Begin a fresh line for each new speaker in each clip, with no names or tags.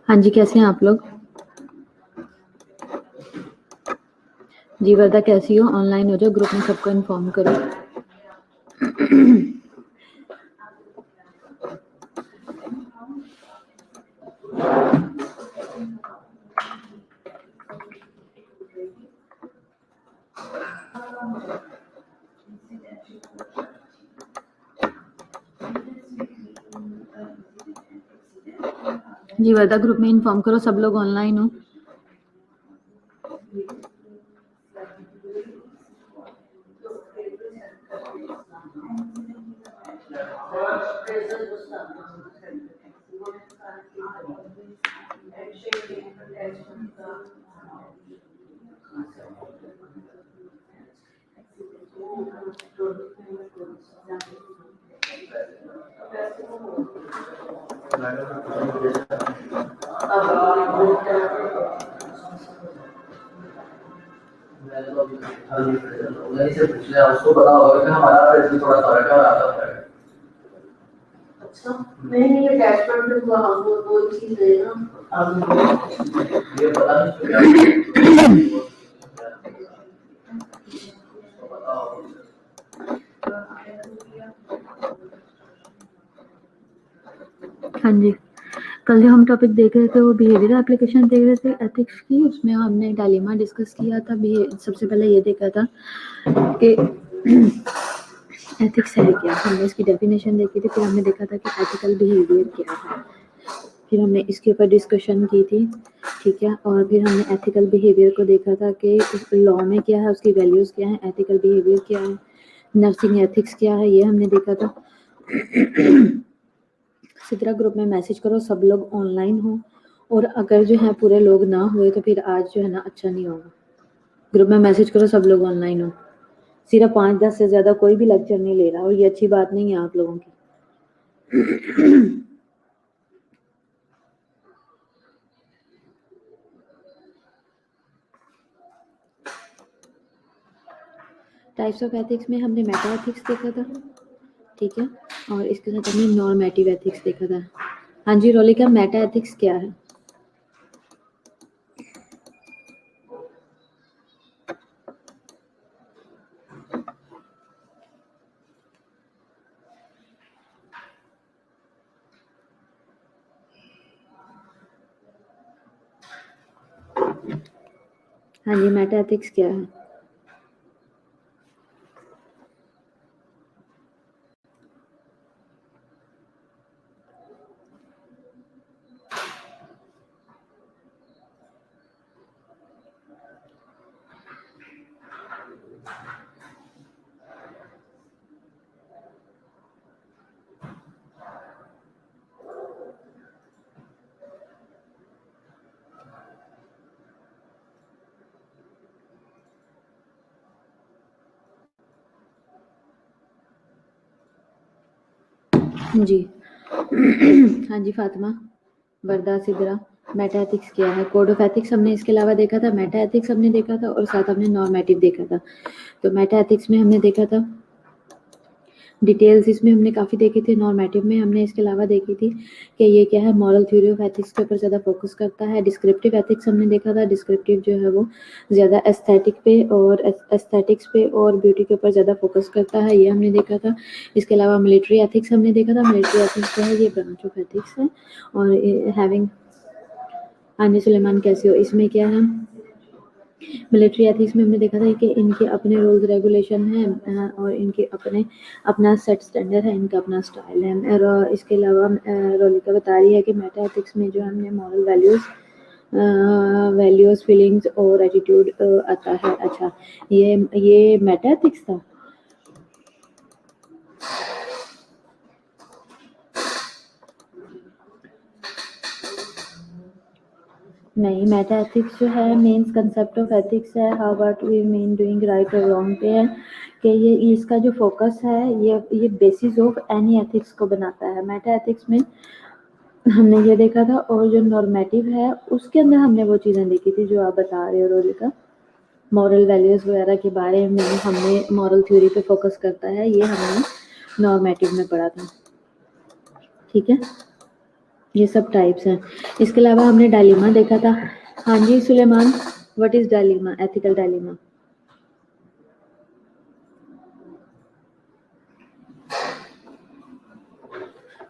हाँ जी, कैसे हैं आप लोग? जी वर्दा कैसी हो? ऑनलाइन हो जाओ, ग्रुप में सबको इन्फॉर्म करो। जी वर्दा ग्रुप में इन्फॉर्म करो, सब लोग ऑनलाइन हो।
उसको पता होगा कि हमारा इसमें थोड़ा सा क्या आता है। अच्छा नहीं ये डैशबोर्ड पे हुआ वो चीज है ना ये पता नहीं
हाँ जी, कल जो हम टॉपिक देख रहे थे वो बिहेवियर एप्लीकेशन देख रहे थे एथिक्स की। उसमें हमने डायलेमा डिस्कस किया था। सबसे पहले ये देखा था कि एथिक्स है क्या, हमने इसकी डेफिनेशन देखी थी। फिर हमने देखा था कि एथिकल बिहेवियर क्या है, फिर हमने इसके ऊपर डिस्कशन की थी, ठीक है। और फिर हमने एथिकल बिहेवियर को देखा था कि लॉ में क्या है, उसकी वैल्यूज़ क्या है, एथिकल बिहेवियर क्या है, नर्सिंग एथिक्स क्या है, ये हमने देखा था। सिद्रा ग्रुप में मैसेज करो, सब लोग ऑनलाइन हो। और अगर जो है पूरे लोग ना हुए तो फिर आज जो है ना अच्छा नहीं होगा। ग्रुप में मैसेज करो, सब लोग ऑनलाइन हो। सिर्फ 5-10 से ज़्यादा कोई भी लेक्चर नहीं ले रहा, और ये अच्छी बात नहीं है आप लोगों की। टाइप्स ऑफ एथिक्स में हमने मेटा एथिक्स देखा था, ठीक है। और इसके साथ हमने नॉर्मेटिव एथिक्स देखा था। हाँ जी रोलिका, मेटा एथिक्स क्या है? हाँ जी, मेटा एथिक्स क्या है? जी हाँ जी फातिमा, वर्दा, सिद्रा, मेटा एथिक्स क्या है? कोड ऑफ एथिक्स हमने इसके अलावा देखा था, मेटा एथिक्स हमने देखा था, और साथ हमने नॉर्मेटिव देखा था। तो मेटा एथिक्स में हमने देखा था डिटेल्स, इसमें हमने काफ़ी देखी थी। नॉर्मेटिव में हमने इसके अलावा देखी थी कि ये क्या है, मॉरल थ्योरी ऑफ एथिक्स के ऊपर ज़्यादा फोकस करता है। डिस्क्रिप्टिव एथिक्स हमने देखा था, डिस्क्रिप्टिव जो है वो ज़्यादा एस्थेटिक पे और एस्थेटिक्स पे और ब्यूटी के ऊपर ज़्यादा फोकस करता है, ये हमने देखा था। इसके अलावा मिलिट्री एथिक्स हमने देखा था। मिलिट्री एथिक्स जो है ये ब्रांच ऑफ एथिक्स है। और हैविंग, हाँ जी सुलेमान कैसे हो, इसमें क्या है, मिलिट्री एथिक्स में हमने देखा था कि इनके अपने रूल्स रेगुलेशन हैं, और इनके अपना सेट स्टैंडर्ड है, इनका अपना स्टाइल है। और इसके अलावा रोलिका बता रही है कि मेटा एथिक्स में जो हमने मॉरल वैल्यूज़ फीलिंग्स और एटीट्यूड आता है। अच्छा, ये मेटा एथिक्स था। नहीं, मेटा एथिक्स जो है मेंस कंसेप्ट ऑफ एथिक्स है, how what we mean doing right और रॉन्ग पे है, कि ये इसका जो फोकस है ये बेसिस ऑफ एनी एथिक्स को बनाता है। मेटा एथिक्स में हमने ये देखा था। और जो नॉर्मेटिव है उसके अंदर हमने वो चीज़ें देखी थी जो आप बता रहे हो रोलिका, मॉरल वैल्यूज़ वगैरह के बारे में हमने मॉरल थ्योरी पे फोकस करता है, ये हमने नॉर्मेटिव में पढ़ा था, ठीक है। ये सब टाइप्स हैं। इसके अलावा हमने डायलेमा देखा था। हाँ जी Suleman, what is dilemma, ethical dilemma?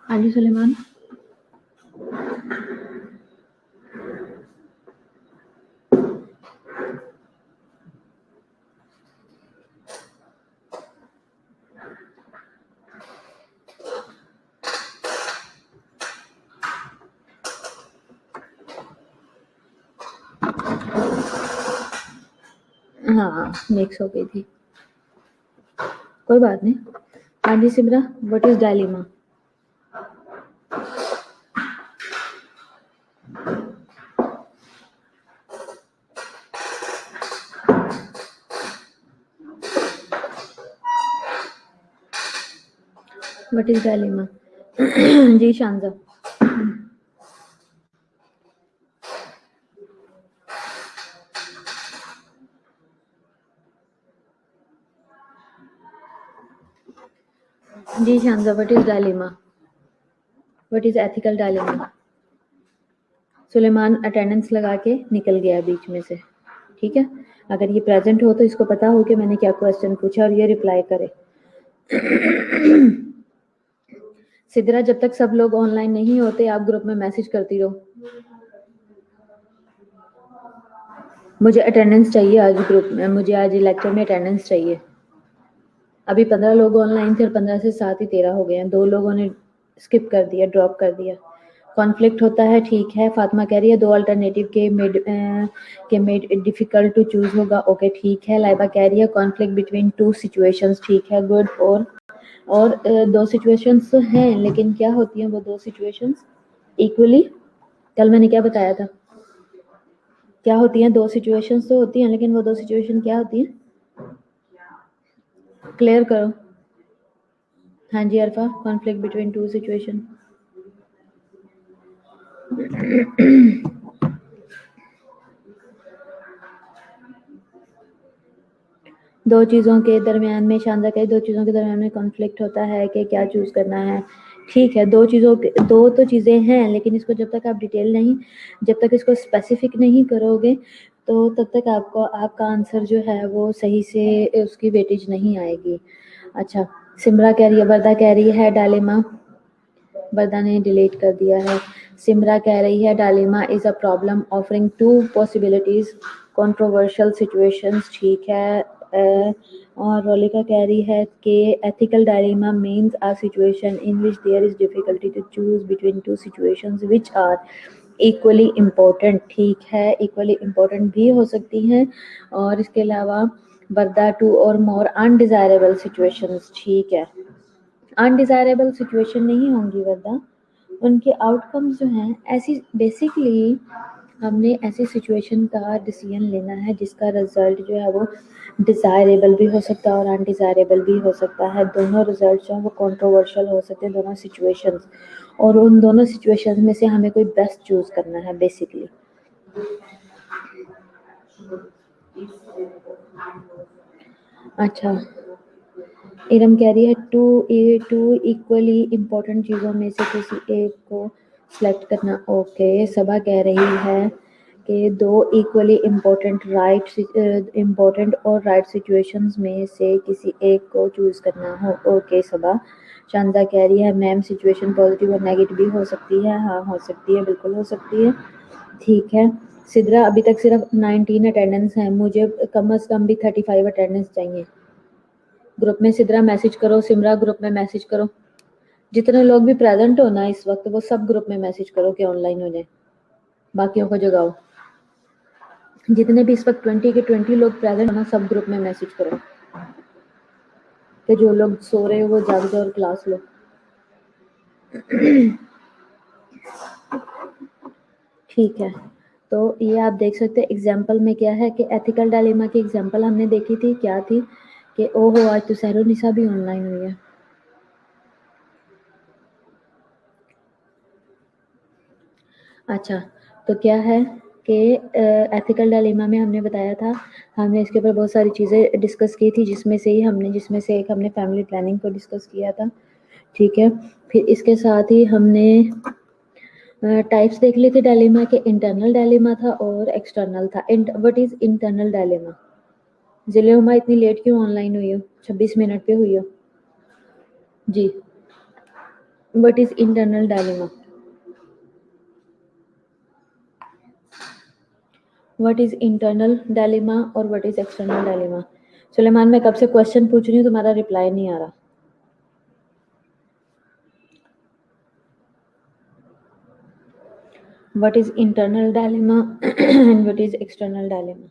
हाँ जी सुलेमान। हाँ मिक्स हो गई थी, कोई बात नहीं। हाँ जी Simra, what is dilemma? What is dilemma? जी शांजा। जी Shanza, what is dilemma, what is ethical dilemma? Suleman attendance लगा के निकल गया बीच में से, ठीक है। अगर ये प्रेजेंट हो तो इसको पता हो कि मैंने क्या क्वेश्चन पूछा और ये रिप्लाई करे। सिद्रा, जब तक सब लोग ऑनलाइन नहीं होते आप ग्रुप में मैसेज करती रहो। मुझे अटेंडेंस चाहिए आज ग्रुप में, मुझे आज लेक्चर में अटेंडेंस चाहिए। अभी 15 लोग ऑनलाइन थे और 15 से 7 ही 13 हो गए हैं। 2 लोगों ने स्किप कर दिया, ड्रॉप कर दिया। कॉन्फ्लिक्ट होता है, ठीक है। फातिमा कह रही है 2 अल्टरनेटिव के मेड डिफिकल्ट टू चूज होगा, ओके ठीक है। लाइबा कह रही है कॉन्फ्लिक्ट बिटवीन 2 सिचुएशंस, ठीक है, गुड। और 2 सिचुएशंस हैं, लेकिन क्या होती हैं वो 2 सिचुएशंस इक्वली? कल मैंने क्या बताया था, क्या होती हैं 2 सिचुएशंस तो होती हैं, लेकिन वो 2 सिचुएशन क्या होती हैं? क्लियर करो। हाँ जी अरफा, कॉन्फ्लिक्ट बिटवीन 2 सिचुएशन। दो चीज़ों के दरमियान में, शानदार कहे, 2 चीज़ों के दरमियान में कॉन्फ्लिक्ट होता है कि क्या चूज करना है। ठीक है, 2 तो चीज़ें हैं, लेकिन इसको जब तक आप डिटेल नहीं, जब तक इसको स्पेसिफिक नहीं करोगे तो तब तक आपको आपका आंसर जो है वो सही से उसकी वेटेज नहीं आएगी। अच्छा, सिमरा कह रही है, वर्दा कह रही है डायलेमा, वर्दा ने डिलीट कर दिया है। सिमरा कह रही है dilemma is a problem offering 2 possibilities, controversial situations, ठीक है। और रोलिका कह रही है कि ethical dilemma means a situation in which there is difficulty to choose between 2 situations which are equally important, ठीक है। इक्वली इम्पोर्टेंट भी हो सकती हैं। और इसके अलावा वर्दा 2 और मोर अनडिजायरेबल सिचुएशंस, ठीक है। अनडिजायरेबल सिचुएशन नहीं होंगी वर्दा, उनके आउटकम्स जो हैं ऐसी, बेसिकली हमने ऐसी सिचुएशन का डिसीजन लेना है जिसका रिजल्ट जो है वो डिज़ायरेबल भी हो सकता है और अनडिज़ायरेबल भी हो सकता है। दोनों रिजल्ट जो हैं वो कंट्रोवर्शियल हो सकते हैं, दोनों सिचुएशंस, और उन दोनों सिचुएशंस में से हमें कोई बेस्ट चूज करना है बेसिकली। अच्छा, इरम कह रही है टू इक्वली इम्पोर्टेंट चीज़ों में से किसी एक को सिलेक्ट करना, ओके। सबा कह रही है कि 2 इक्वली इम्पोर्टेंट और राइट सिचुएशंस में से किसी एक को चूज करना हो, ओके सबा। शांता कह रही है मैम सिचुएशन पॉजिटिव और नेगेटिव भी हो सकती है, हाँ हो सकती है, बिल्कुल हो सकती है, ठीक है। सिद्रा, अभी तक सिर्फ 19 अटेंडेंस है, मुझे कम से कम भी 35 अटेंडेंस चाहिए। ग्रुप में सिद्रा मैसेज करो, सिमरा ग्रुप में मैसेज करो, जितने लोग भी प्रेजेंट हो ना इस वक्त वो सब ग्रुप में मैसेज करो कि ऑनलाइन हो जाए, बाकियों को जगाओ। जितने भी इस वक्त 20 के 20 लोग प्रेजेंट हो ना, सब ग्रुप में मैसेज करो कि जो लोग सो रहे हो वो जाग जाओ और क्लास लो। ठीक है, तो ये आप देख सकते हैं एग्जाम्पल में क्या है कि एथिकल डायलेमा की एग्जाम्पल हमने देखी थी, क्या थी कि ओहो आज तो सहरुनिसा भी ऑनलाइन हुई है। अच्छा, तो क्या है कि एथिकल डायलेमा में हमने बताया था, हमने इसके ऊपर बहुत सारी चीज़ें डिस्कस की थी, जिसमें से एक हमने फैमिली प्लानिंग को डिस्कस किया था, ठीक है। फिर इसके साथ ही हमने टाइप्स देख लिए थे डायलेमा के, इंटरनल डायलेमा था और एक्सटर्नल था। What is internal dilemma? जिलेमा इतनी लेट क्यों ऑनलाइन हुई हो, 26 मिनट पे हुई हो जी। What is internal dilemma? What is internal dilemma और what is external dilemma? Suleman, मैं कब से क्वेश्चन पूछ रही हूँ, तुम्हारा रिप्लाई नहीं आ रहा। What is internal dilemma and what is external dilemma?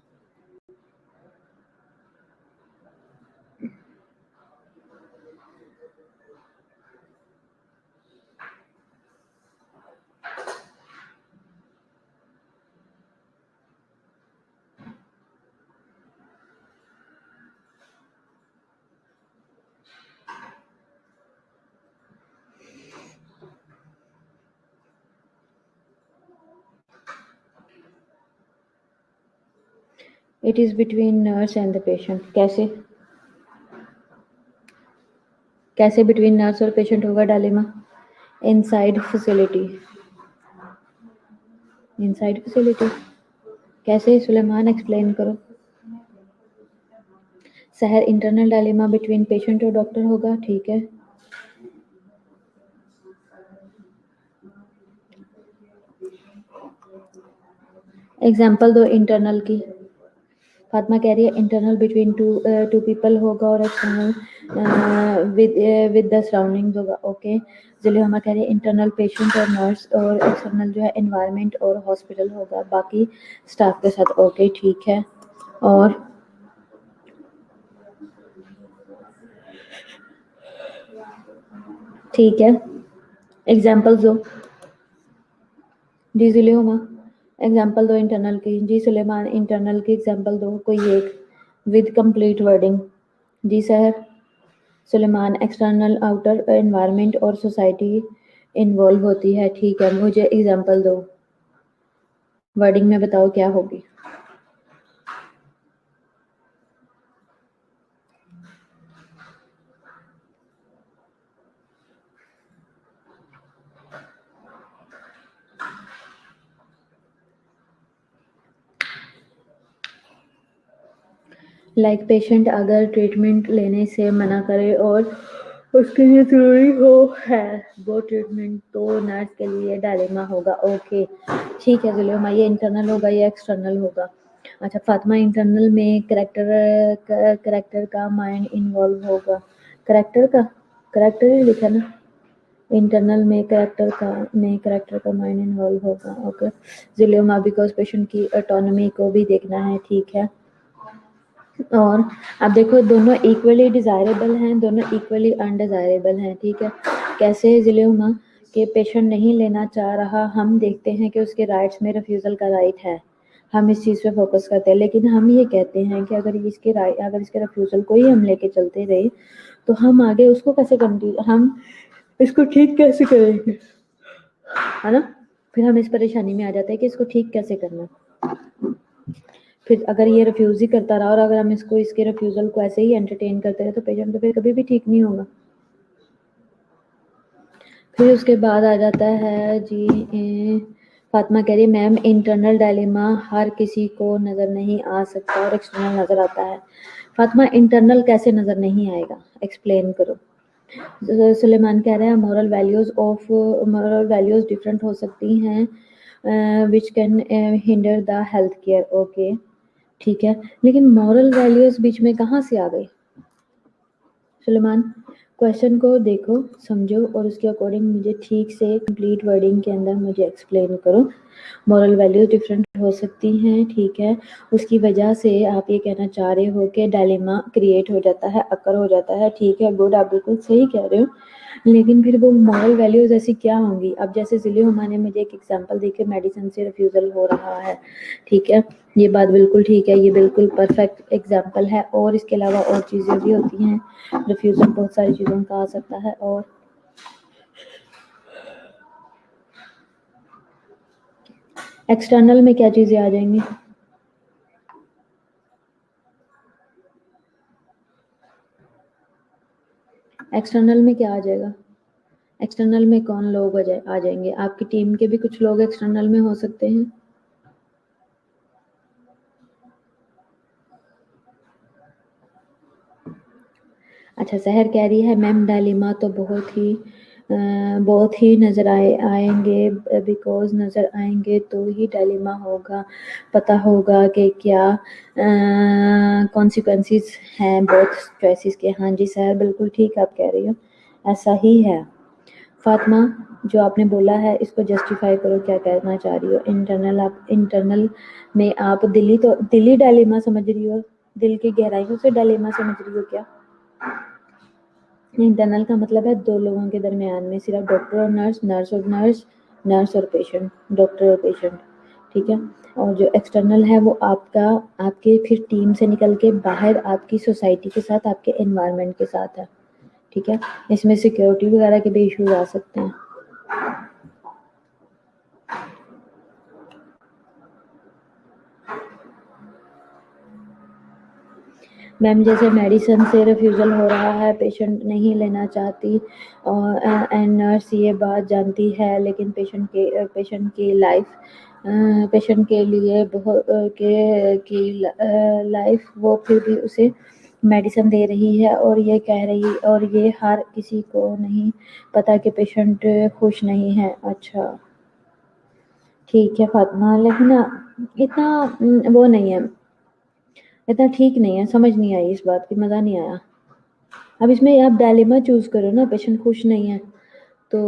It is between nurse and the patient. कैसे कैसे between nurse और patient होगा dilemma? Inside facility. Inside facility कैसे? सुलेमान एक्सप्लेन करो। सहर, इंटरनल डायलेमा बिटवीन पेशेंट और डॉक्टर होगा, ठीक है। एग्जाम्पल दो इंटरनल की। फातिमा कह रही है इंटरनल बिटवीन टू पीपल होगा और एक्सटर्नल विद द सराउंडिंग्स होगा, ओके। जिलिया कह रही है इंटरनल पेशेंट और नर्स और एक्सटर्नल जो है एनवायरनमेंट और हॉस्पिटल होगा बाकी स्टाफ के साथ, ओके ठीक है। और ठीक है, एग्जाम्पल दो जी। जुलेमा एग्जाम्पल दो इंटरनल की जी। सुलेमान इंटरनल की एग्जाम्पल दो कोई एक विद कंप्लीट वर्डिंग जी। सहर, सुलेमान एक्सटर्नल आउटर एनवायरनमेंट और सोसाइटी इन्वॉल्व होती है, ठीक है। मुझे एग्जाम्पल दो, वर्डिंग में बताओ क्या होगी। लाइक पेशेंट अगर ट्रीटमेंट लेने से मना करे और उसके लिए ज़रूरी हो है वो ट्रीटमेंट, तो नर्स के लिए डायलेमा होगा, ओके ठीक है। जुलेमा ये इंटरनल होगा या एक्सटर्नल होगा? अच्छा फातिमा, इंटरनल में करेक्टर का माइंड इन्वॉल्व होगा। करेक्टर ही लिखा ना, इंटरनल में करेक्टर का माइंड इन्वॉल्व होगा, ओके। जुलेमा बिकॉज पेशेंट की ऑटोनॉमी को भी देखना है, ठीक है। और अब देखो दोनों इक्वली डिज़ायरेबल हैं, दोनों इक्वली अनडिज़ायरेबल हैं, ठीक है। कैसे? ज़िलेमा कि पेशेंट नहीं लेना चाह रहा, हम देखते हैं कि उसके राइट्स में रिफ्यूज़ल का राइट है, हम इस चीज़ पे फोकस करते हैं, लेकिन हम ये कहते हैं कि अगर इसके रिफ्यूज़ल को ही हम लेके चलते रहे तो हम आगे उसको कैसे हम इसको ठीक कैसे करेंगे, है ना। फिर हम इस परेशानी में आ जाते हैं कि इसको ठीक कैसे करना। फिर अगर ये रिफ्यूज़ ही करता रहा और अगर हम इसके रिफ्यूज़ल को ऐसे ही एंटरटेन करते रहे तो पेशेंट तो फिर कभी भी ठीक नहीं होगा। फिर उसके बाद आ जाता है जी फातिमा कह रही है मैम इंटरनल डायलेमा हर किसी को नज़र नहीं आ सकता और एक्सटर्नल नज़र आता है। फातिमा इंटरनल कैसे नज़र नहीं आएगा, एक्सप्लेन करो। सुलेमान कह रहा है मॉरल वैल्यूज़ डिफरेंट हो सकती हैं which can hinder the health care, okay ठीक है। लेकिन मॉरल वैल्यूज़ बीच में कहाँ से आ गई? सुलेमान क्वेश्चन को देखो, समझो और उसके अकॉर्डिंग मुझे ठीक से कंप्लीट वर्डिंग के अंदर मुझे एक्सप्लेन करो। मॉरल वैल्यूज़ डिफरेंट हो सकती हैं, ठीक है। उसकी वजह से आप ये कहना चाह रहे हो कि डायलेमा क्रिएट हो जाता है, अकर हो जाता है, ठीक है, गुड, आप बिल्कुल सही कह रहे हो। लेकिन फिर वो मॉरल वैल्यूज़ ऐसी क्या होंगी? अब जैसे ज़िलिया ने मुझे एक एग्जांपल दी कि मेडिसिन से रिफ्यूज़ल हो रहा है, ठीक है, ये बात बिल्कुल ठीक है, ये बिल्कुल परफेक्ट एग्जांपल है। और इसके अलावा और चीज़ें भी होती हैं, रिफ्यूज़ल बहुत सारी चीज़ों का आ सकता है। और एक्सटर्नल में क्या चीज़ें आ जाएंगी? एक्सटर्नल में क्या आ जाएगा? एक्सटर्नल में कौन लोग आ जाएंगे? आपकी टीम के भी कुछ लोग एक्सटर्नल में हो सकते हैं। अच्छा, सहर कह रही है मैम डालिमा तो बहुत ही नज़र आएंगे, बिकॉज नज़र आएंगे तो ही डालिमा होगा, पता होगा कि क्या कॉन्सिक्वेंसेस हैं बोथ चॉइसेस के। हाँ जी सहर, बिल्कुल ठीक आप कह रही हो, ऐसा ही है। फातिमा, जो आपने बोला है इसको जस्टिफाई करो, क्या कहना चाह रही हो? इंटरनल में आप दिली डालिमा समझ रही हो, दिल की गहराइयों से डालिमा समझ रही हो क्या? इंटरनल का मतलब है दो लोगों के दरमियान में, सिर्फ डॉक्टर और नर्स, नर्स और पेशेंट, डॉक्टर और पेशेंट, ठीक है। और जो एक्सटर्नल है वो आपके फिर टीम से निकल के बाहर आपकी सोसाइटी के साथ, आपके एनवायरनमेंट के साथ है, ठीक है। इसमें सिक्योरिटी वगैरह के भी इश्यूज आ सकते हैं। मैम जैसे मेडिसिन से रिफ्यूज़ल हो रहा है, पेशेंट नहीं लेना चाहती और एंड नर्स ये बात जानती है, लेकिन पेशेंट की लाइफ, पेशेंट के लिए बहुत लाइफ, वो फिर भी उसे मेडिसिन दे रही है और ये हर किसी को नहीं पता कि पेशेंट खुश नहीं है। अच्छा ठीक है फातिमा, लेकिन इतना वो नहीं है, इतना ठीक नहीं है, समझ नहीं आई इस बात की, मज़ा नहीं आया। अब इसमें आप डायलेमा चूज़ करो ना, पेशेंट खुश नहीं है तो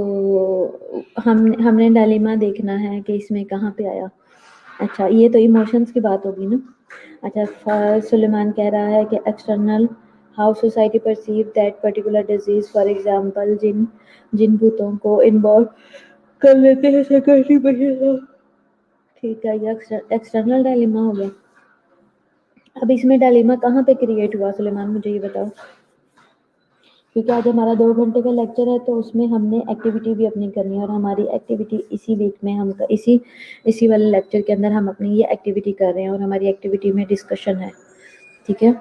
हमने डायलेमा देखना है कि इसमें कहाँ पे आया। अच्छा ये तो इमोशंस की बात होगी ना। अच्छा सुलेमान कह रहा है कि external, how society perceive that particular disease, for example जिन जिन भूतों को इन्वॉल्व कर लेते हैं सिक्योरिटी पेशेंट। ठीक है, ये एक्सटर्नल डायलेमा हो गया। अब इसमें डायलेमा कहाँ पे क्रिएट हुआ सुलेमान, मुझे ये बताओ, क्योंकि आज हमारा 2 घंटे का लेक्चर है तो उसमें हमने एक्टिविटी भी अपनी करनी है, और हमारी एक्टिविटी इसी वीक में हम इसी वाले लेक्चर के अंदर हम अपनी ये एक्टिविटी कर रहे हैं, और हमारी एक्टिविटी में डिस्कशन है, ठीक है।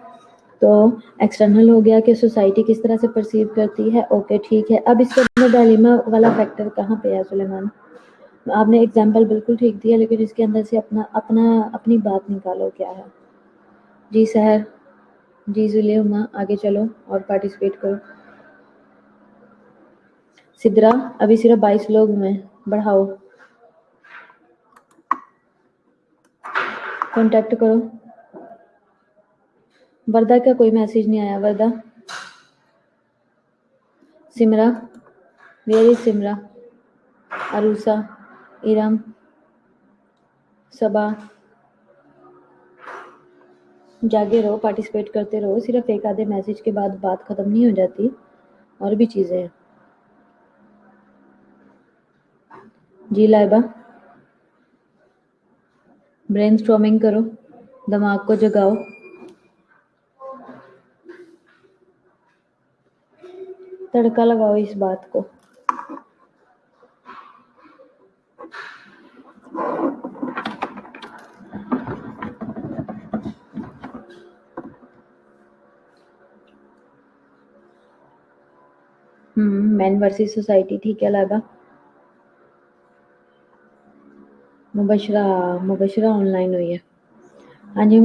तो एक्सटर्नल हो गया कि सोसाइटी किस तरह से परसीव करती है, ओके ठीक है। अब इसके अंदर डायलेमा वाला फैक्टर कहाँ पे है सुलेमान? आपने एग्जाम्पल बिल्कुल ठीक दिया, लेकिन इसके अंदर से अपनी बात निकालो क्या है। जी सहर, जी जुलेमा, आगे चलो और पार्टिसिपेट करो। सिद्रा, अभी सिर्फ 22 लोग हुए, बढ़ाओ, कांटेक्ट करो। वर्दा का कोई मैसेज नहीं आया, वर्दा, सिमरा, वेयर इज सिमरा, अरूसा, इरम, सबा, जागे रहो, पार्टिसिपेट करते रहो, सिर्फ एक आधे मैसेज के बाद बात खत्म नहीं हो जाती, और भी चीजें हैं। जी लाइबा, ब्रेनस्टॉर्मिंग करो, दिमाग को जगाओ, तड़का लगाओ इस बात को। मैन वर्सेस सोसाइटी, ठीक है लाइबा। मुबशरा ऑनलाइन हुई है। हाँ जी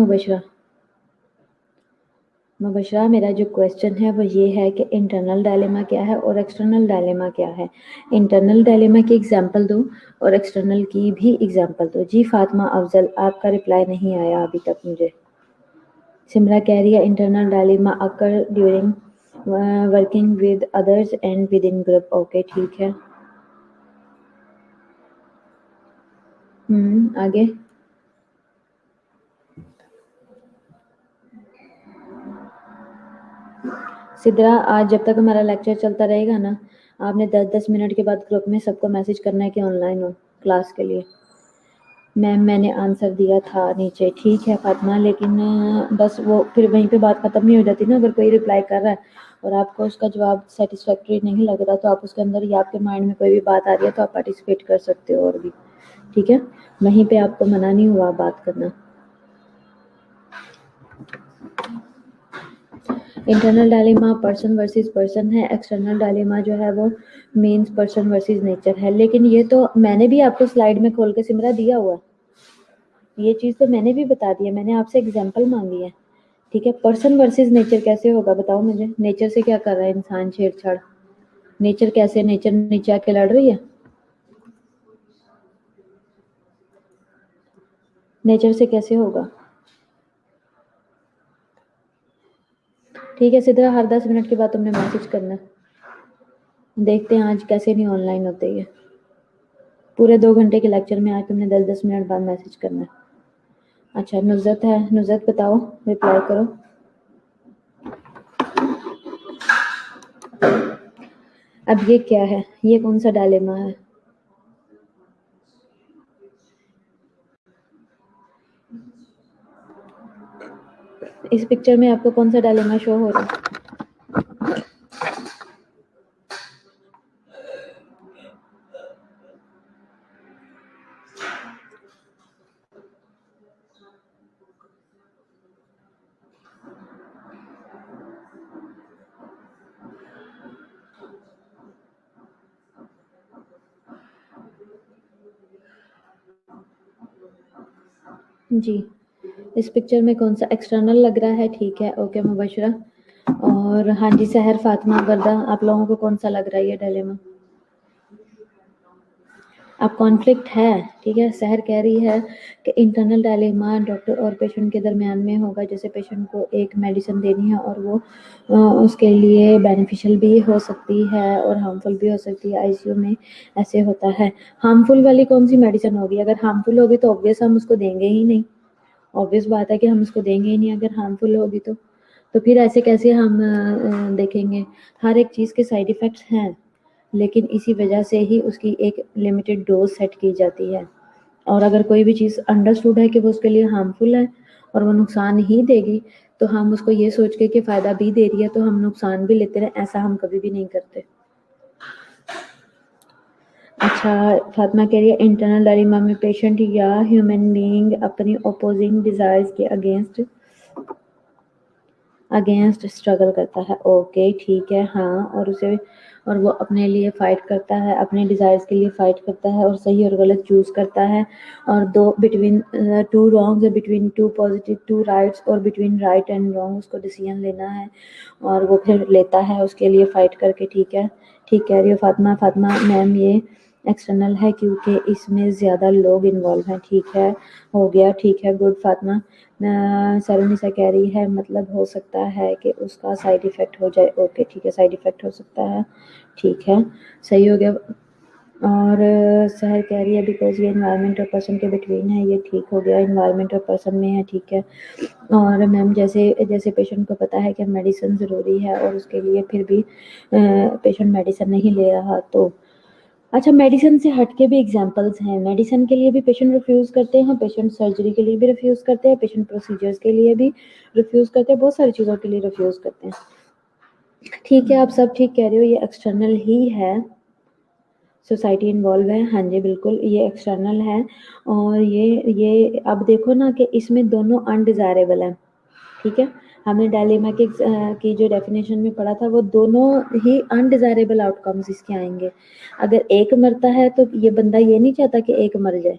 मुबशरा, मेरा जो क्वेश्चन है वो ये है कि इंटरनल डायलेमा क्या है और एक्सटर्नल डायलेमा क्या है। इंटरनल डायलेमा की एग्जांपल दो और एक्सटर्नल की भी एग्जांपल दो। जी फातिमा अफजल, आपका रिप्लाई नहीं आया अभी तक मुझे। सिमरा कह रही है internal dilemma occur during working with others and with in group, okay ठीक है। आगे। सिद्रा, आज जब तक हमारा लेक्चर चलता रहेगा ना, आपने 10-10 मिनट के बाद ग्रुप में सबको मैसेज करना है कि ऑनलाइन हो क्लास के लिए। मैम मैंने आंसर दिया था नीचे, ठीक है फातिमा, लेकिन बस वो फिर वहीं पे बात खत्म नहीं हो जाती ना। अगर कोई रिप्लाई कर रहा है और आपको उसका जवाब सेटिस्फैक्टरी नहीं लग रहा तो आप उसके अंदर या आपके माइंड में कोई भी बात आ रही है तो आप पार्टिसिपेट कर सकते हो और भी, ठीक है। वहीं पे आपको मना नहीं हुआ बात करना। Internal dilemma person versus person है, एक्सटर्नल डायलेमा जो है वो मीन्स पर्सन वर्सेस नेचर है। लेकिन ये तो मैंने भी आपको स्लाइड में खोल के सिमरा दिया हुआ, ये चीज़ तो मैंने भी बता दी है, मैंने आपसे एग्जाम्पल मांगी है, ठीक है। पर्सन वर्सेस नेचर कैसे होगा बताओ मुझे, नेचर से क्या कर रहा है इंसान छेड़छाड़, नेचर कैसे, नेचर नीचे आके लड़ रही है, नेचर से कैसे होगा? ठीक है सिद्धरा, हर 10 मिनट के बाद तुमने मैसेज करना है, देखते हैं आज कैसे नहीं ऑनलाइन होते ये, पूरे 2 घंटे के लेक्चर में आज तुमने 10-10 मिनट बाद मैसेज करना है। अच्छा नुज़रत है, नुज़रत बताओ, रिप्लाई करो। अब ये क्या है, ये कौन सा डायलेमा है? इस पिक्चर में आपको कौन सा डायलेमा शो हो रहा है? जी, इस पिक्चर में कौन सा एक्सटर्नल लग रहा है? ठीक है, ओके मुबशरा। और हाँ जी सहर, फातिमा, वर्दा, आप लोगों को कौन सा लग रहा है ये डायलेमा? अब कॉन्फ्लिक्ट है, ठीक है। सहर कह रही है कि इंटरनल डायलेमा डॉक्टर और पेशेंट के दरमियान में होगा, जैसे पेशेंट को एक मेडिसिन देनी है और वो उसके लिए बेनिफिशियल भी हो सकती है और हार्मफुल भी हो सकती है, आईसीयू में ऐसे होता है। हार्मफुल वाली कौन सी मेडिसिन होगी? अगर हार्मफुल होगी तो ऑब्वियस हम उसको देंगे ही नहीं, ऑब्वियस बात है कि हम उसको देंगे ही नहीं अगर हार्मफुल होगी तो फिर ऐसे कैसे हम देखेंगे? हर एक चीज़ के साइड इफ़ेक्ट्स हैं, लेकिन इसी वजह से ही उसकी एक लिमिटेड डोज सेट की जाती है। और अगर कोई भी चीज़ अंडरस्टूड है कि वो उसके लिए हार्मफुल है और वो नुकसान ही देगी, तो हम उसको ये सोच के कि फ़ायदा भी दे रही है तो हम नुकसान भी लेते रहें, ऐसा हम कभी भी नहीं करते। अच्छा फातिमा कह रही है इंटरनल डायलेमा में पेशेंट या ह्यूमन बीइंग अपनी अपोजिंग डिज़ायर्स के अगेंस्ट स्ट्रगल करता है। ओके ठीक है, हाँ, और वो अपने लिए फाइट करता है, अपने डिज़ायर्स के लिए फाइट करता है और सही और गलत चूज़ करता है, और दो between two wrongs, between two positive, two rights और बिटवीन राइट एंड रॉन्ग उसको डिसीजन लेना है और वो फिर लेता है उसके लिए फाइट करके। ठीक है, ठीक कह रही हो फातिमा। फातिमा मैम ये एक्सटर्नल है क्योंकि इसमें ज़्यादा लोग इन्वॉल्व हैं। ठीक है, हो गया, ठीक है, गुड फातिमा। सरोनिसा कह रही है मतलब हो सकता है कि उसका साइड इफ़ेक्ट हो जाए। ओके ठीक है, साइड इफ़ेक्ट हो सकता है, ठीक है, सही हो गया। और सहर कह रही है बिकॉज ये इन्वायरमेंट और पर्सन के बिटवीन है, ये ठीक हो गया, इन्वायरमेंट और पर्सन में है, ठीक है। और मैम जैसे पेशेंट को पता है कि मेडिसिन ज़रूरी है और उसके लिए फिर भी पेशेंट मेडिसिन नहीं ले रहा तो अच्छा, मेडिसिन से हट के भी एग्जांपल्स हैं, मेडिसिन के लिए भी पेशेंट रिफ्यूज़ करते हैं, पेशेंट सर्जरी के लिए भी रिफ्यूज़ करते हैं, पेशेंट प्रोसीजर्स के लिए भी रिफ्यूज़ करते हैं, बहुत सारी चीज़ों के लिए रिफ्यूज़ करते हैं। ठीक है, आप सब ठीक कह रहे हो, ये एक्सटर्नल ही है, सोसाइटी इन्वॉल्व है, हाँ जी बिल्कुल ये एक्सटर्नल है। और ये अब देखो ना कि इसमें दोनों अनडिज़ायरेबल हैं, ठीक है। हमने डायलेमा की जो डेफिनेशन में पढ़ा था वो दोनों ही अनडिज़ायरेबल आउटकम्स इसके आएंगे। अगर एक मरता है तो ये बंदा ये नहीं चाहता कि एक मर जाए,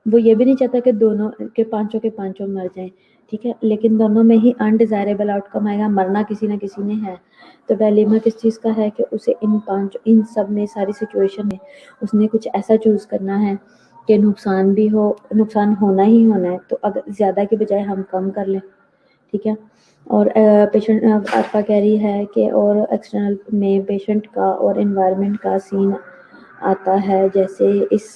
वो ये भी नहीं चाहता कि दोनों के पांचों मर जाएं, ठीक है। लेकिन दोनों में ही अनडिज़ायरेबल आउटकम आएगा, मरना किसी ना किसी ने है। तो डायलेमा किस चीज़ का है कि उसे इन सब में सारी सिचुएशन में उसने कुछ ऐसा चूज़ करना है कि नुकसान भी हो, नुकसान होना ही होना है, तो अगर ज़्यादा के बजाय हम कम कर लें, ठीक है। और पेशेंट आपका कह रही है कि और एक्सटर्नल में पेशेंट का और एनवायरनमेंट का सीन आता है, जैसे इस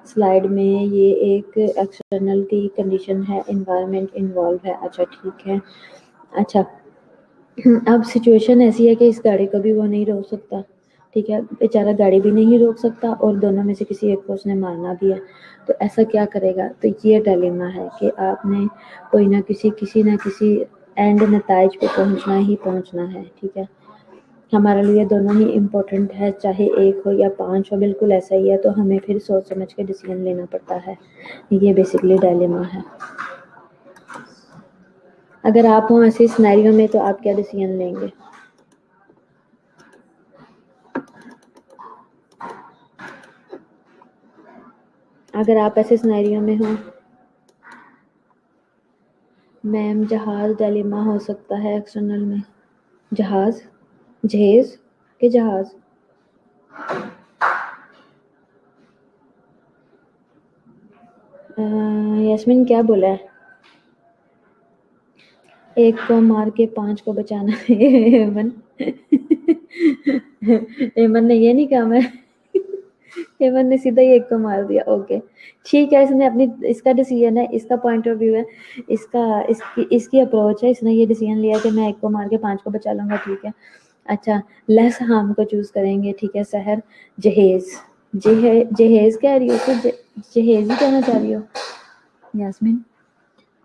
स्लाइड में ये एक एक्सटर्नल की कंडीशन है, एनवायरनमेंट इन्वॉल्व है। अच्छा ठीक है, अच्छा अब सिचुएशन ऐसी है कि इस गाड़ी को भी वो नहीं रोक सकता, ठीक है, बेचारा गाड़ी भी नहीं रोक सकता और दोनों में से किसी एक को उसने मारना भी है, तो ऐसा क्या करेगा? तो ये डायलेमा है कि आपने कोई ना किसी एंड नताइज पे पहुंचना ही पहुंचना है, ठीक है। हमारे लिए दोनों ही इम्पोर्टेंट है, चाहे एक हो या 5 हो, बिल्कुल ऐसा ही है, तो हमें फिर सोच समझ के डिसीजन लेना पड़ता है, ये बेसिकली डायलेमा है। اگر آپ ہوں ایسے سینیریو میں تو آپ کیا ڈیسیژن لیں گے؟ اگر آپ ایسے سینیریو میں ہوں، میم جہاز ڈائلیما ہو سکتا ہے ایکسٹرنل میں، جہیز کہ جہاز؟ یاسمین کیا بولا ہے؟ ایک کو مار کے 5 کو بچانا ہے ایمن ایمن نے یہ نہیں کہا، میں ایمن نے سیدھا ہی ایک کو مار دیا. اوکے ٹھیک ہے، اس نے اپنی، اس کا ڈیسیژن ہے، اس کا پوائنٹ آف ویو ہے، اس کی اپروچ ہے، اس نے یہ ڈیسیژن لیا کہ میں ایک کو مار کے 5 کو بچا لوں گا. ٹھیک ہے، اچھا لیس ہارم کو چوز کریں گے. ٹھیک ہے سحر، جہیز کہہ رہی ہو تو جہیز ہی کہنا چاہ رہی ہو یاسمین؟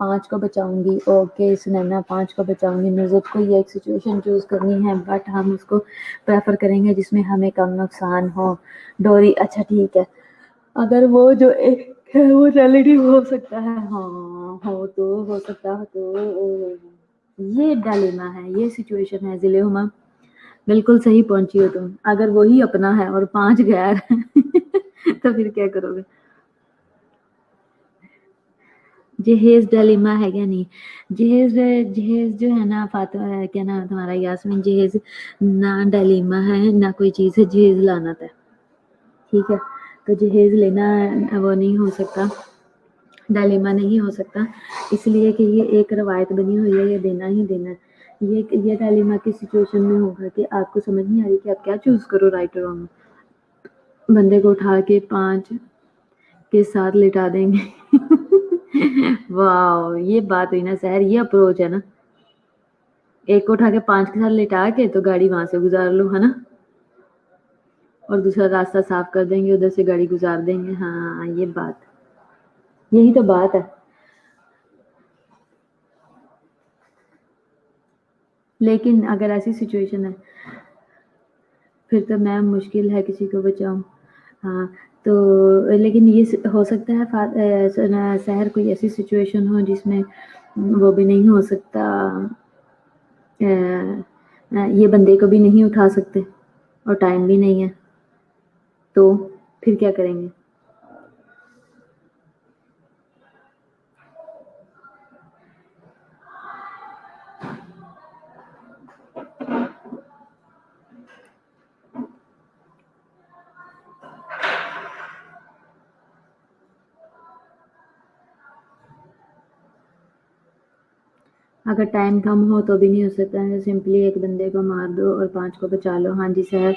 5 کو بچاؤں گی. اوکے سنینا 5 کو بچاؤں گی. نظر کو یہ ایک سچویشن چوز کرنی ہے، بٹ ہم اس کو پریفر کریں گے جس میں ہمیں کم نقصان ہو. ڈوری، اچھا ٹھیک ہے، اگر وہ جو ایک ہے وہ ریلیٹیو ہو سکتا ہے، ہاں ہو سکتا ہے تو یہ ڈائلیما ہے، یہ سچویشن ہے. ضلع ہما بالکل صحیح پہنچی ہو تم. اگر وہی اپنا ہے اور 5 غیر تو پھر کیا کرو گے؟ جہیز ڈائلیما ہے کیا نہیں؟ جہیز جو ہے نا فاطمہ، کیا نام ہے تمہارا یاسمین، جہیز نہ ڈائلیما ہے نہ کوئی چیز ہے، جہیز لعنت ہے. ٹھیک ہے، تو جہیز لینا وہ نہیں ہو سکتا، ڈائلیما نہیں ہو سکتا، اس لیے کہ یہ ایک روایت بنی ہوئی ہے، یہ دینا ہی دینا ہے. یہ ڈائلیما کی سچویشن میں ہوگا کہ آپ کو سمجھ نہیں آ رہی کہ آپ کیا چوز کرو، رائٹ اور رانگ. بندے کو اٹھا کے 5 کے ساتھ لٹا دیں گے واو، یہ بات ہوئی نا سحر، یہ اپروچ ہے نا. ایک کو اٹھا کے 5 کے ساتھ لٹا کے تو گاڑی وہاں سے گزار لو، ہے نا، اور دوسرا راستہ صاف کر دیں گے، ادھر سے گاڑی گزار دیں گے. ہاں یہ بات، یہی تو بات ہے. لیکن اگر ایسی سچویشن ہے پھر تو میم مشکل ہے کسی کو بچاؤں. ہاں تو لیکن یہ ہو سکتا ہے سحر کوئی ایسی سچویشن ہو جس میں وہ بھی نہیں ہو سکتا، یہ بندے کو بھی نہیں اٹھا سکتے اور ٹائم بھی نہیں ہے، تو پھر کیا کریں گے؟ اگر ٹائم کم ہو تو بھی نہیں ہو سکتا ہے، سمپلی ایک بندے کو مار دو اور 5 کو بچا لو. ہاں جی سر.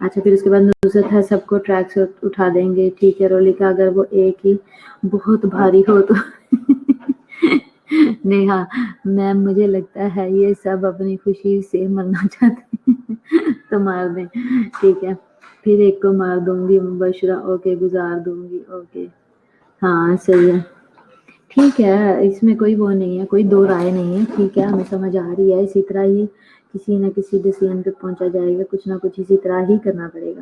اچھا پھر اس کے بعد نصرت ہے، سب کو ٹریک سے اٹھا دیں گے. ٹھیک ہے رولیکا، اگر وہ ایک ہی بہت بھاری ہو تو نیہا میم مجھے لگتا ہے یہ سب اپنی خوشی سے مرنا چاہتے ہیں تو مار دیں. ٹھیک ہے پھر ایک کو مار دوں گی. مبشرہ اوکے، گزار دوں گی. اوکے ہاں صحیح ہے، ٹھیک ہے، اس میں کوئی وہ نہیں ہے، کوئی دو رائے نہیں ہے. ٹھیک ہے ہمیں سمجھ آ رہی ہے، اسی طرح ہی کسی نہ کسی ڈیسیژن پہ پہنچا جائے گا، کچھ نہ کچھ اسی طرح ہی کرنا پڑے گا.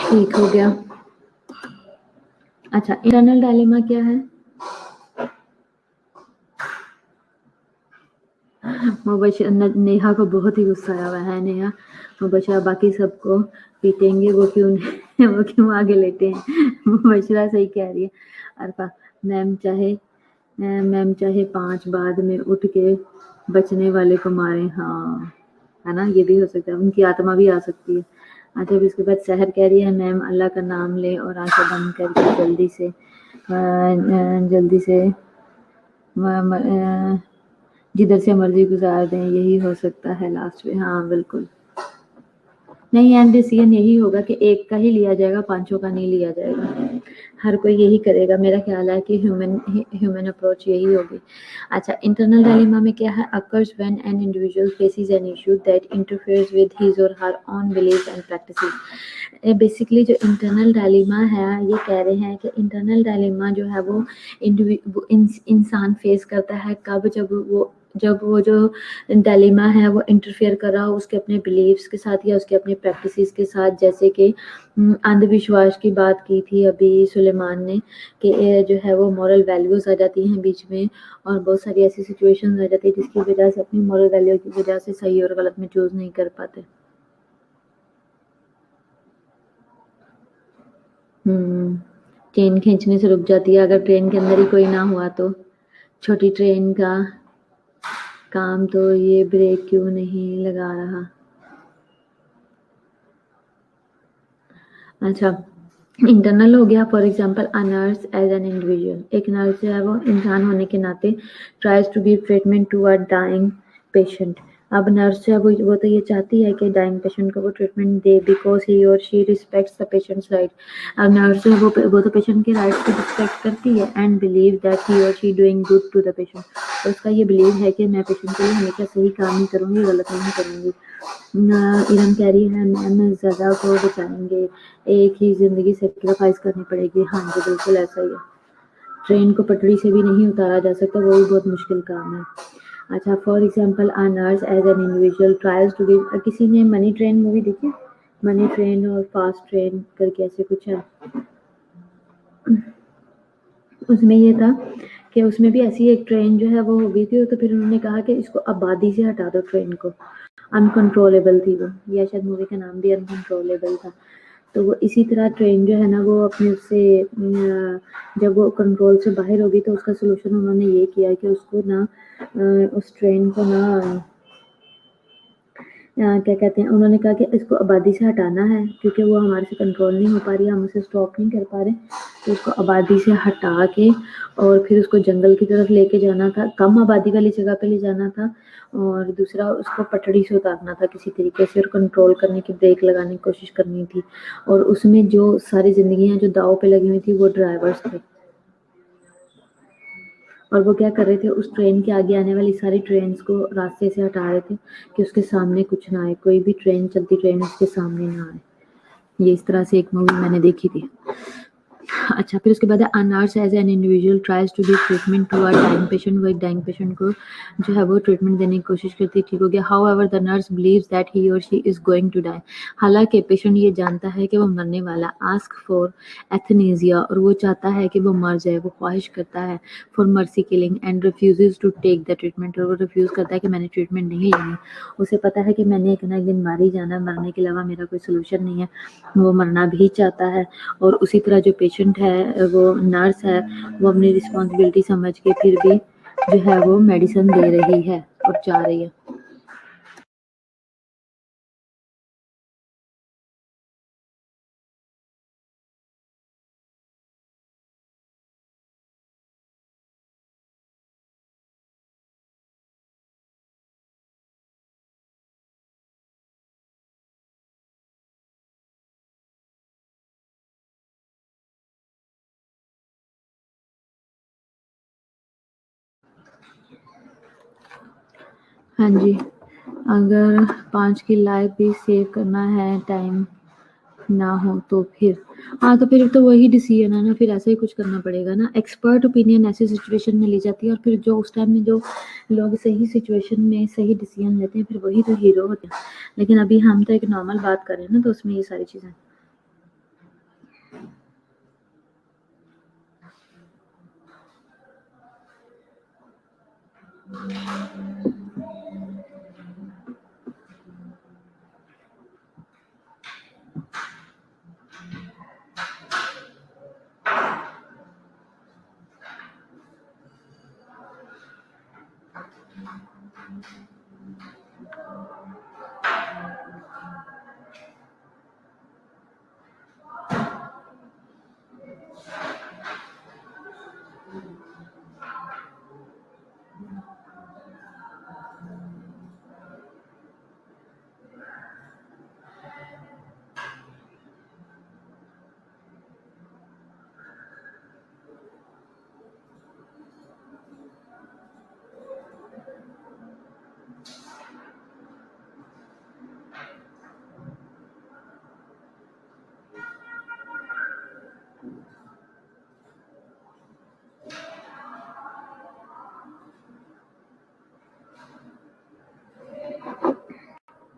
ٹھیک ہو گیا. اچھا انٹرنل ڈائلیما کیا ہے؟ مبشرہ، نیہا کو بہت ہی غصہ آیا ہوا ہے. نیہا مبشرہ باقی سب کو پیٹیں گے، وہ کیوں آگے لیتے ہیں. مبشرہ صحیح کہہ رہی ہے. عرفہ میم چاہے 5 بعد میں اٹھ کے بچنے والے کو مارے. ہاں ہے نا، یہ بھی ہو سکتا ہے، ان کی آتما بھی آ سکتی ہے. اچھا پھر اس کے بعد سحر کہہ رہی ہے میم اللہ کا نام لے اور آنکھیں بند کر کے جلدی سے جدھر سے مرضی گزار دیں، یہی ہو سکتا ہے لاسٹ میں. ہاں بالکل، نہیں اینڈ ڈیسیژن یہی ہوگا کہ ایک کا ہی لیا جائے گا، 5 کا نہیں لیا جائے گا. हर कोई यही करेगा, मेरा ख्याल है कि ह्यूमन अप्रोच यही होगी। अच्छा, इंटरनल डायलेमा में क्या है, occurs when an individual faces an issue that interferes with his or her own beliefs and practices. Basically जो इंटरनल डायलेमा है, ये कह रहे हैं कि इंटरनल डायलेमा जो है वो इंसान फेस करता है कब, जब वो जो डायलेमा है वो इंटरफेयर कर रहा हो उसके अपने बिलीव्स के साथ या उसके अपने प्रैक्टिसेस के साथ। जैसे कि अंधविश्वास की बात की थी अभी सुलेमान ने कि जो है वो मॉरल वैल्यूज आ जाती हैं बीच में, और बहुत सारी ऐसी सिचुएशंस आ जाती है जिसकी वजह से अपनी मॉरल वैल्यू की वजह से सही और गलत में चूज नहीं कर पाते। ट्रेन खींचने से रुक जाती है अगर ट्रेन के अंदर ही कोई ना हुआ तो। छोटी ट्रेन का काम तो ये ब्रेक क्यों नहीं लगा रहा। अच्छा, इंटरनल हो गया, for example a nurse as an individual, एक नर्स जो है वो इंसान होने के नाते tries to give treatment to a dying patient. अब नर्स जो है वो तो ये चाहती है कि डाइंग पेशेंट को वो ट्रीटमेंट दे बिकॉज ही और she respects the patients right. अब नर्स जो है वो तो पेशेंट के राइट्स को रिस्पेक्ट करती है एंड बिलीव दैट ही और she doing good to the patient. तो उसका ये बिलीव है कि मैं पेशेंट के लिए हमेशा सही काम ही करूँगी, गलत नहीं करूँगी। इरम कह रही है मैम ज़्यादा को बचाएंगे, एक ही ज़िंदगी सेक्रीफाइस करनी पड़ेगी। हाँ जी, बिल्कुल ऐसा ही है। ट्रेन को पटरी से भी नहीं उतारा जा सकता, वो भी बहुत मुश्किल काम है। अच्छा, for example a nurse as an individual trials to give, किसी ने मनी ट्रेन मूवी देखी? मनी ट्रेन और फास्ट ट्रेन करके ऐसे कुछ है। उसमें ये था कि उसमें भी ऐसी एक ट्रेन जो है वो हो गई थी, तो फिर उन्होंने कहा कि इसको आबादी से हटा दो ट्रेन को। अनकंट्रोलेबल थी वो, या शायद मूवी का नाम भी अनकंट्रोलेबल था। तो वो इसी तरह ट्रेन जो है ना वो अपने उससे जब वो कंट्रोल से बाहर होगी तो उसका सोल्यूशन उन्होंने ये किया कि उसको ना उस ट्रेन को ना क्या कहते हैं, उन्होंने कहा कि इसको आबादी से हटाना है क्योंकि वो हमारे से कंट्रोल नहीं हो पा रही है, हम उसे स्टॉप नहीं कर पा रहे। तो उसको आबादी से हटा के और फिर उसको जंगल की तरफ लेके जाना था, कम आबादी वाली जगह पे ले जाना था, और दूसरा उसको पटड़ी से उतारना था किसी तरीके से और कंट्रोल करने की, ब्रेक लगाने की कोशिश करनी थी। और उसमें जो सारी जिंदगियां जो दाव पे लगी हुई थी वो ड्राइवर्स थे, और वो क्या कर रहे थे, उस ट्रेन के आगे आने वाली सारी ट्रेन्स को रास्ते से हटा रहे थे कि उसके सामने कुछ ना आए, कोई भी ट्रेन चलती ट्रेन उसके सामने ना आए। ये इस तरह से एक मूवी मैंने देखी थी। अच्छा, फिर उसके बाद है, a nurse as an individual tries to give treatment to a dying patient, वो एक डाइंग पेशेंट को जो है वो ट्रीटमेंट देने की कोशिश करती है, ठीक हो गया। However the nurse believes that he और she is going to die, हालांकि पेशेंट ये जानता है कि वो मरने वाला। आस्क फॉर एथनेजिया, और वो चाहता है कि वो मर जाए, वो ख्वाहिश करता है for mercy killing and refuses to take the treatment, और वो रिफ्यूज करता है कि मैंने ट्रीटमेंट नहीं लेनी। उसे पता है कि मैंने एक ना एक दिन मार ही जाना, मरने के अलावा मेरा कोई सोल्यूशन नहीं है, वो मरना भी चाहता है। और उसी तरह जो पेशेंट है, वो नर्स है, वो अपनी रिस्पॉन्सिबिलिटी समझ के फिर भी जो है वो मेडिसिन दे रही है और जा रही है। हाँ जी, अगर 5 की लाइफ भी सेव करना है, टाइम ना हो तो फिर, हाँ तो फिर तो वही डिसीजन है ना, फिर ऐसा ही कुछ करना पड़ेगा ना। एक्सपर्ट ओपिनियन ऐसी सिचुएशन में ली जाती है, और फिर जो उस टाइम में जो लोग सही सिचुएशन में सही डिसीजन लेते हैं फिर वही तो हीरो होते हैं। लेकिन अभी हम तो एक नॉर्मल बात कर रहे हैं ना, तो उसमें ये सारी चीज़ें।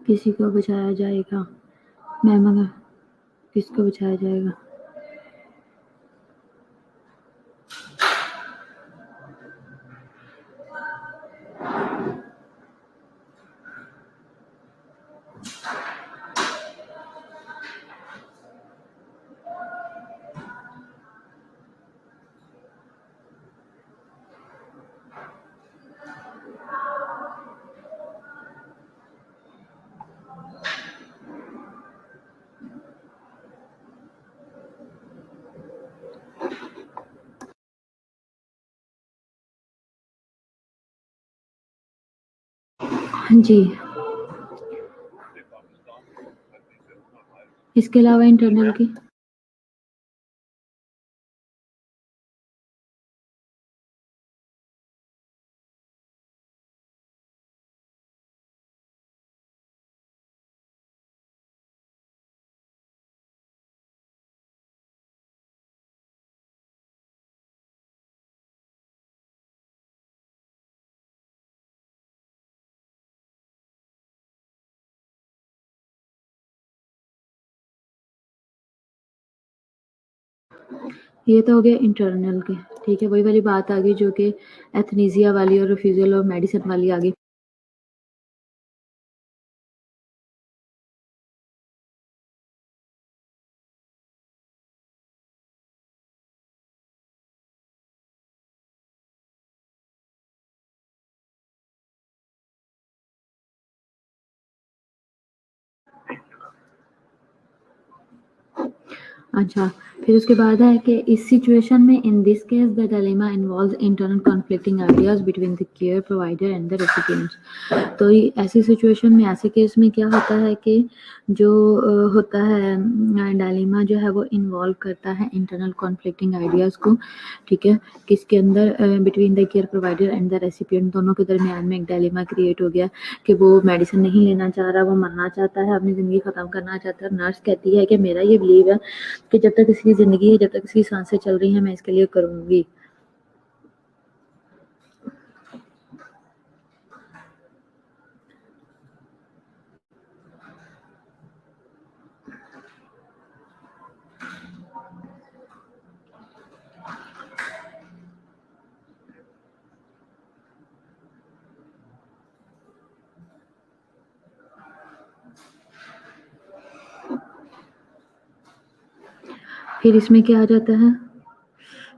किसी को बचाया जाएगा मैम, अगर किसको बचाया जाएगा? जी, इसके अलावा इंटरनल की ये तो हो गया इंटरनल के, ठीक है। वही वाली बात आ गई जो कि एथनीजिया वाली और रिफ्यूजल और मेडिसिन वाली आ गई। अच्छा, फिर उसके बाद है कि इस सिचुएशन में in this case the dilemma involves internal conflicting ideas between the care provider and the recipients. तो ये ऐसी सिचुएशन में, ऐसे केस में क्या होता है कि जो होता है डिलेमा जो है वो इन्वॉल्व करता है इंटरनल कॉन्फ्लिक्टिंग आइडियाज को, ठीक है। किसके अंदर? Between the care provider and the recipient, दोनों के दरमियान में एक डिलेमा क्रिएट हो गया कि वो मेडिसिन नहीं लेना चाह रहा, वो मरना चाहता है, अपनी ज़िंदगी ख़त्म करना चाहता है। नर्स कहती है कि मेरा ये बिलीव है कि जब तक इसकी ज़िंदगी है, जब तक इसकी सांसें चल रही हैं, मैं इसके लिए करूँगी। फिर इसमें क्या आ जाता है?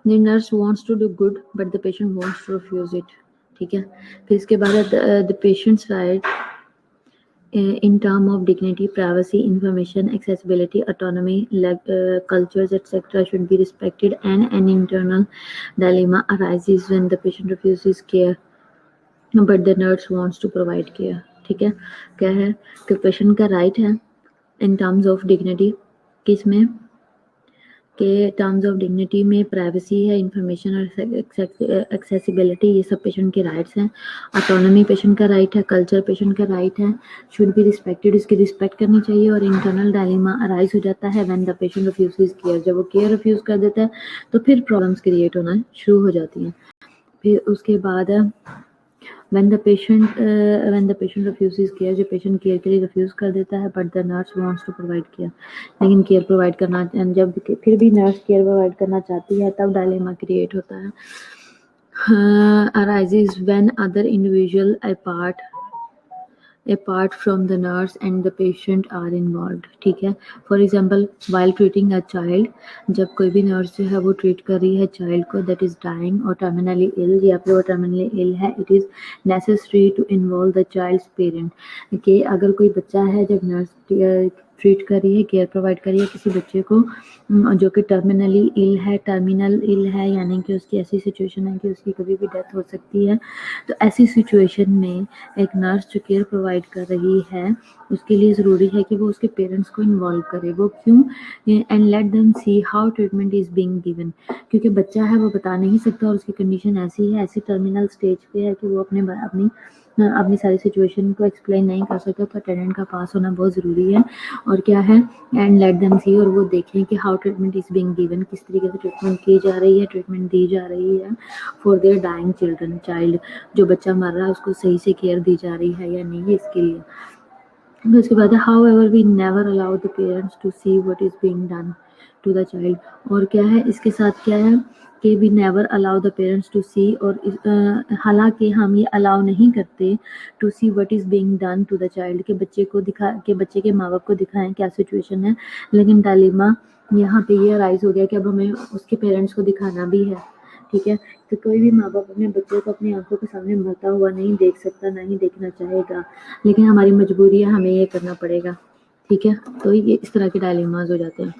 The nurse wants to do good, but the patient wants to refuse it, ठीक है। फिर इसके बाद the patient's right in term of dignity, privacy, information, accessibility, autonomy, cultures, etc. should be respected, and an internal dilemma arises when the patient refuses care, but the nurse wants to provide care, ठीक है। क्या है कि patient का right है in terms of dignity, किस में? के टर्म्स ऑफ डिग्निटी में प्राइवेसी है, इंफॉर्मेशन और एक्सेसिबिलिटी, ये सब पेशेंट के राइट्स हैं। ऑटोनॉमी पेशेंट का राइट है, कल्चर पेशेंट का राइट है, शुड बी रिस्पेक्टेड, इसकी रिस्पेक्ट करनी चाहिए। और इंटरनल डायलेमा अराइज हो जाता है when the patient refuses care, जब वो केयर रिफ्यूज कर देता है तो फिर प्रॉब्लम्स क्रिएट होना शुरू हो जाती हैं। फिर उसके बाद when the patient refuses care, जो पेशेंट केयर के लिए रिफ्यूज कर देता है, but the nurse wants to provide care, लेकिन केयर प्रोवाइड करना, जब फिर भी नर्स केयर प्रोवाइड करना चाहती है तब डायलेमा क्रिएट होता है। arises when other individual apart from the nurse and the patient are involved, ठीक है। For example while treating a child, जब कोई भी नर्स जो है वो ट्रीट कर रही है चाइल्ड को that is dying or terminally ill, या फिर वो terminally ill है, it is necessary to involve the child's parent, कि अगर कोई बच्चा है, जब नर्स ट्रीट कर रही है, केयर प्रोवाइड कर रही है किसी बच्चे को जो कि टर्मिनल इल है, यानी कि उसकी ऐसी सिचुएशन है कि उसकी कभी भी डेथ हो सकती है, तो ऐसी सिचुएशन में एक नर्स जो केयर प्रोवाइड कर रही है उसके लिए ज़रूरी है कि वो उसके पेरेंट्स को इन्वॉल्व करे। वो क्यों? And let them see how treatment is being given, क्योंकि बच्चा है वो बता नहीं सकता और उसकी कंडीशन ऐसी है, ऐसी टर्मिनल स्टेज पे है कि वो अपनी सारी सिचुएशन को एक्सप्लेन नहीं कर सकता, तो अटेंडेंट का पास होना बहुत ज़रूरी है। और क्या है? एंड लेट देम सी, और वो देखें कि how treatment is being given, किस तरीके से ट्रीटमेंट की जा रही है, ट्रीटमेंट दी जा रही है फॉर देयर डाइंग चाइल्ड, जो बच्चा मर रहा है उसको सही से केयर दी जा रही है या नहीं, इसके लिए। फिर उसके बाद है however we never allow the parents to see what is being done to the child. और क्या है इसके साथ क्या है कि we never allow the parents to see, और हालांकि हम ये अलाउ नहीं करते to see what is being done to the child, के बच्चे को दिखा के बच्चे के माँ बाप को दिखाएं क्या सिचुएशन है, लेकिन डालिमा यहाँ पे ये राइज हो गया कि अब हमें उसके पेरेंट्स को दिखाना भी है। ठीक है, तो कोई भी माँ बाप अपने बच्चे को अपनी आंखों के सामने मरता हुआ नहीं देख सकता, ना ही देखना चाहेगा, लेकिन हमारी मजबूरी है, हमें ये करना पड़ेगा। ठीक है, तो ये इस तरह के डायलेमास हो जाते हैं।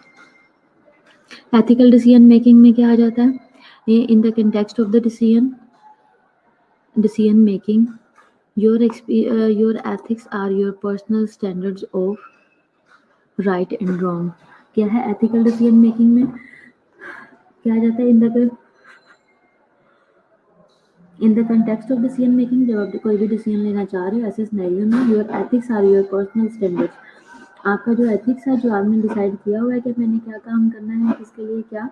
एथिकल डिसीजन मेकिंग में क्या आ जाता है, ये in the context of the decision making your ethics are your personal standards of right and wrong. क्या है एथिकल डिसीजन मेकिंग में क्या आ जाता है, इन the context of decision making, जब आप कोई भी डिसीजन लेना चाह रहे हो ऐसे सिनेरियो में, your ethics are your personal standards, आपका जो एथिक्स है, जो आपने डिसाइड किया हुआ है कि मैंने क्या काम करना है, किसके लिए क्या,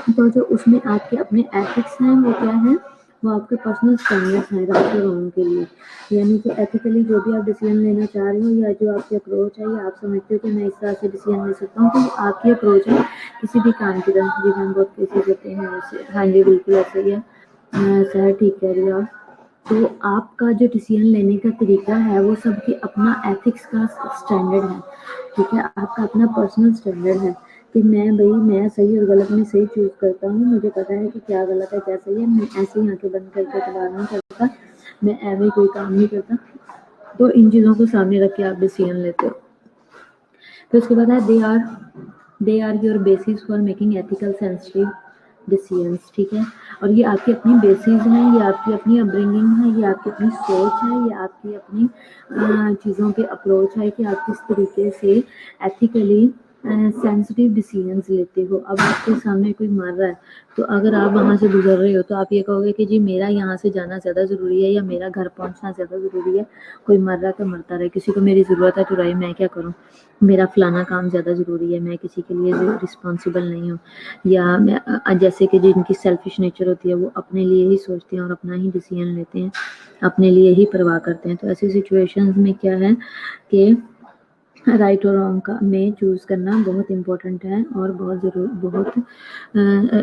तो जो उसमें आपके अपने एथिक्स हैं वो क्या है, वो आपके पर्सनल स्टैंडर्ड्स हैं राइट और रॉन्ग के लिए। यानी कि एथिकली जो भी आप डिसीजन लेना चाह रहे हो, या जो आपकी अप्रोच है, या आप समझते हो कि मैं इस तरह से डिसीजन ले सकता हूँ, तो वो आपकी अप्रोच है किसी भी काम की तरफ। जी हम बहुत केसेस होते हैं वैसे, हाँ जी बिल्कुल ऐसा ही है, सर ठीक कह रही हो आप। तो आपका जो डिसीजन लेने का तरीका है वो सबकी अपना एथिक्स का स्टैंडर्ड है। ठीक है, आपका अपना पर्सनल स्टैंडर्ड है कि मैं सही और गलत में सही चूज करता हूँ, मुझे पता है कि क्या गलत है क्या सही है, मैं ऐसे ही आंखें बंद करके एतबार नहीं करता, मैं ऐसे कोई काम नहीं करता। तो इन चीज़ों को सामने रख के आप डिसीजन लेते हो। फिर उसके बाद है they are your basis for making ethical sensitive decisions. ठीक है, और ये आपकी अपनी बेसिस हैं, ये आपकी अपनी अपब्रिंगिंग है, ये आपकी अपनी सोच है, ये आपकी अपनी चीज़ों पे अप्रोच है कि आप किस तरीके से एथिकली सेंसिटिव डिसीजंस लेते हो। अब आपके सामने कोई मर रहा है, तो अगर आप वहाँ से गुजर रहे हो तो आप ये कहोगे कि जी मेरा यहाँ से जाना ज़्यादा ज़रूरी है, या मेरा घर पहुँचना ज़्यादा ज़रूरी है, कोई मर रहा है तो मरता रहे, किसी को मेरी ज़रूरत है तो रही, मैं क्या करूँ, मेरा फलाना काम ज़्यादा ज़रूरी है, मैं किसी के लिए रिस्पॉन्सिबल नहीं हूँ। या मैं जैसे कि जिनकी सेल्फिश नेचर होती है वो अपने लिए ही सोचते हैं और अपना ही डिसीजन लेते हैं, अपने लिए ही परवाह करते हैं। तो ऐसी सिचुएशंस में क्या है कि राइट और रॉन्ग का में चूज़ करना बहुत इम्पोर्टेंट है, और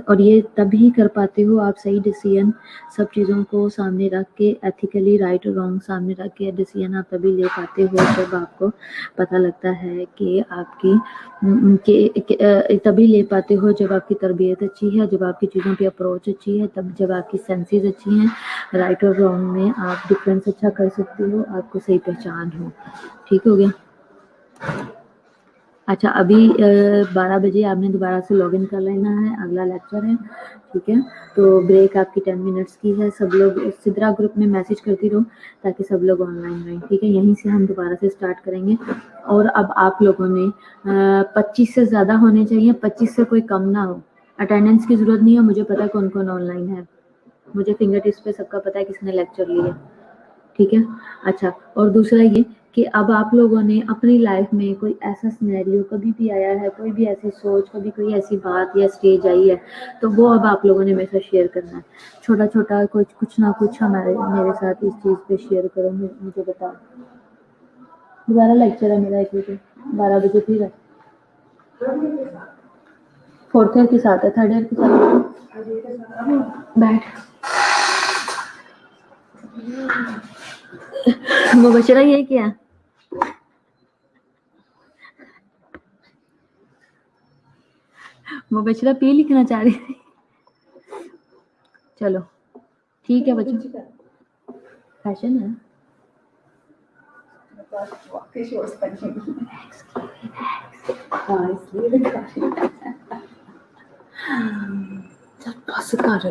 और ये तभी कर पाते हो आप सही डिसीजन, सब चीज़ों को सामने रख के एथिकली राइट और रॉन्ग सामने रख के डिसीजन आप तभी ले पाते हो जब आपको पता लगता है कि तभी ले पाते हो जब आपकी तरबियत अच्छी है, जब आपकी चीज़ों की अप्रोच अच्छी है, तब जब आपकी सेंसेस अच्छी हैं, राइट और रॉन्ग में आप डिफरेंस अच्छा कर सकते हो, आपको सही पहचान हो। ठीक हो गया। अच्छा, अभी 12 बजे आपने दोबारा से लॉगिन कर लेना है, अगला लेक्चर है। ठीक है, तो ब्रेक आपकी 10 मिनट्स की है। सब लोग सिद्रा ग्रुप में मैसेज करती रहो ताकि सब लोग ऑनलाइन रहें। ठीक है, यहीं से हम दोबारा से स्टार्ट करेंगे। और अब आप लोगों ने 25 से ज़्यादा होने चाहिए, 25 से कोई कम ना हो। अटेंडेंस की ज़रूरत नहीं है, मुझे पता है कौन कौन ऑनलाइन है, मुझे फिंगर टिप्स पे सबका पता है किसने लेक्चर लिए। ठीक है, अच्छा, और दूसरा ये कि अब आप लोगों ने अपनी लाइफ में कोई ऐसा सिनेरियो कभी भी आया है, कोई भी ऐसी सोच, कभी कोई ऐसी बात या स्टेज आई है, तो वो अब आप लोगों ने मेरे साथ शेयर करना है। छोटा छोटा कुछ ना कुछ मेरे साथ इस चीज़ पे शेयर करो, मुझे बताओ। दोबारा लेक्चर है मेरा 1 बजे, 12 बजे फिर है। फोर्थ ईयर के साथ है, थर्ड ईयर के साथ बैठ। मुबशरा ये क्या, मुबशरा पी लिखना चाह रही थी। चलो ठीक है बच्चों, फैशन है। बस कर